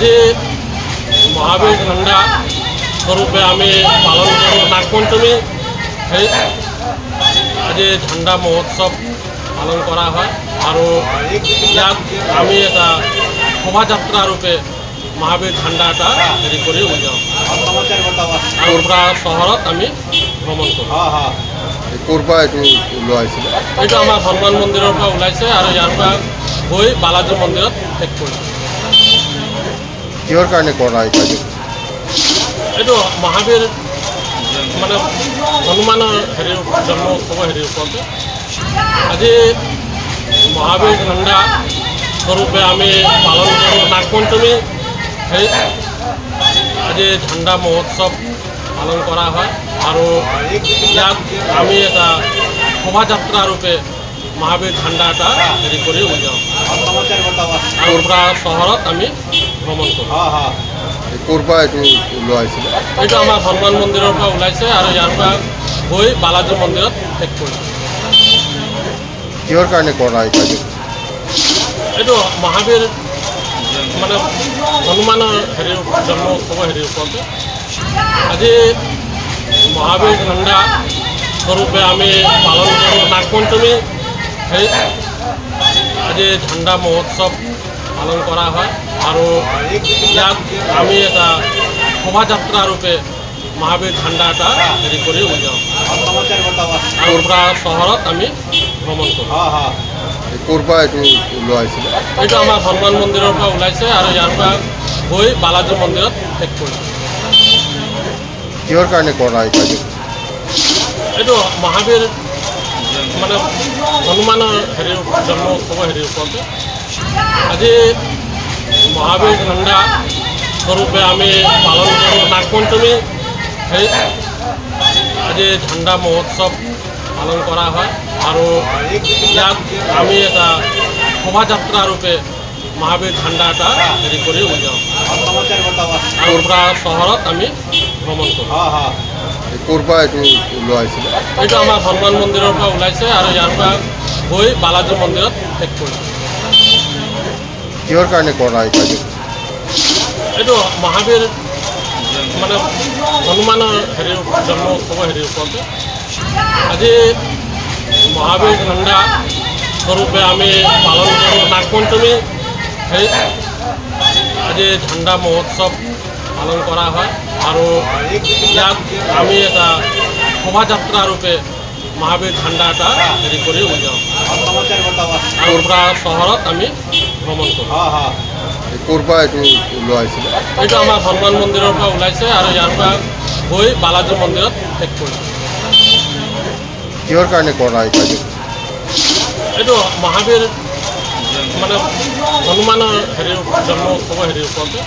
আজি মহাবীৰ ঝাণ্ডা স্বৰূপে আমি পালন কৰো নাগপঞ্চমী। আজি ঝাণ্ডা মহোৎসৱ পালন কৰা হয় আৰু ইয়াত আমি এটা শোভাযাত্ৰা ৰূপে মহাবীৰ ঝাণ্ডা এটা হেৰি কৰি উলিয়াওঁ আৰু পুৰা চহৰত আমি ভ্ৰমণ কৰোঁ। ক'ৰ পৰা এইটো ওলোৱা হৈছিলে? এইটো আমাৰ হনুমান মন্দিৰৰ পৰা ওলাইছে আৰু ইয়াৰ পৰা গৈ বালাজী মন্দিৰত শেষ কৰিছে। কিহৰ কাৰণে কৰা এই কাৰ্য? এইটো মহাবীৰ মানে হনুমানৰ জন্ম উৎসৱৰ ওপৰতে আজি মহাবীৰ ঝাণ্ডা স্বৰূপে আমি পালন কৰোঁ নাগপঞ্চমী। আজি ঝাণ্ডা মহোৎসৱ পালন কৰা হয় আৰু ইয়াত আমি এটা শোভাযাত্ৰা ৰূপে মহাবীৰ ঝাণ্ডা এটা হেৰি কৰি উলিয়াওঁ আৰু পুৰা চহৰত আমি ভ্ৰমণ কৰোঁ। ক'ৰ পৰা এইটো ওলোৱা হৈছিলে? এইটো আমাৰ হনুমান মন্দিৰৰ পৰা ওলাইছে আৰু ইয়াৰ পৰা গৈ বালাজী মন্দিৰত শেষ কৰিছে। কিহৰ কাৰণে কৰা এই কাৰ্য? এইটো মহাবীৰ মানে হনুমানৰ জন্ম উৎসৱৰ ওপৰতে আজি মহাবীৰ ঝাণ্ডা স্বৰূপে আমি পালন কৰোঁ নাগপঞ্চমী। আজি ঝাণ্ডা মহোৎসৱ পালন কৰা হয় আৰু ইয়াত আমি এটা শোভাযাত্ৰা ৰূপে মহাবীৰ ঝাণ্ডা এটা হেৰি কৰি উলিয়াওঁ আৰু পুৰা চহৰত আমি ভ্ৰমণ কৰোঁ। ক'ৰ পৰা এইটো ওলোৱা হৈছিলে? এইটো আমাৰ হনুমান মন্দিৰৰ পৰা ওলাইছে আৰু ইয়াৰ পৰা গৈ বালাজী মন্দিৰত শেষ কৰিছে। কিহৰ কাৰণে কৰা এই কাৰ্য? এইটো মহাবীৰ মানে হনুমানৰ জন্ম উৎসৱৰ ওপৰতে আজি মহাবীৰ ঝাণ্ডা স্বৰূপে আমি পালন কৰোঁ নাগপঞ্চমী। আজি ঝাণ্ডা মহোৎসৱ পালন কৰা হয় আৰু ইয়াত আমি এটা শোভাযাত্ৰা ৰূপে মহাবীৰ ঝাণ্ডা এটা হেৰি কৰি উলিয়াওঁ আৰু পুৰা চহৰত আমি ভ্ৰমণ কৰোঁ। ক'ৰ পৰা এইটো ওলোৱা হৈছিলে? এইটো আমাৰ হনুমান মন্দিৰৰ পৰা ওলাইছে আৰু ইয়াৰ পৰা গৈ বালাজী মন্দিৰত শেষ কৰিছে। কিহৰ কাৰণে কৰা এই কাৰ্য? এইটো মহাবীৰ মানে হনুমানৰ জন্ম উৎসৱৰ ওপৰতে আজি মহাবীৰ ঝাণ্ডা স্বৰূপে আমি পালন কৰোঁ নাগপঞ্চমী। আজি ঝাণ্ডা মহোৎসৱ পালন কৰা হয় আৰু ইয়াত আমি এটা শোভাযাত্ৰা ৰূপে মহাবীৰ ঝাণ্ডা এটা হেৰি কৰি উলিয়াওঁ আৰু পুৰা চহৰত আমি ভ্ৰমণ কৰোঁ। ক'ৰ পৰা এইটো ওলোৱা হৈছিলে? এইটো আমাৰ হনুমান মন্দিৰৰ পৰা ওলাইছে আৰু ইয়াৰ পৰা গৈ বালাজী মন্দিৰত শেষ কৰিছে। কিহৰ কাৰণে কৰা এই কাৰ্য? এইটো মহাবীৰ মানে হনুমানৰ জন্ম উৎসৱৰ ওপৰতে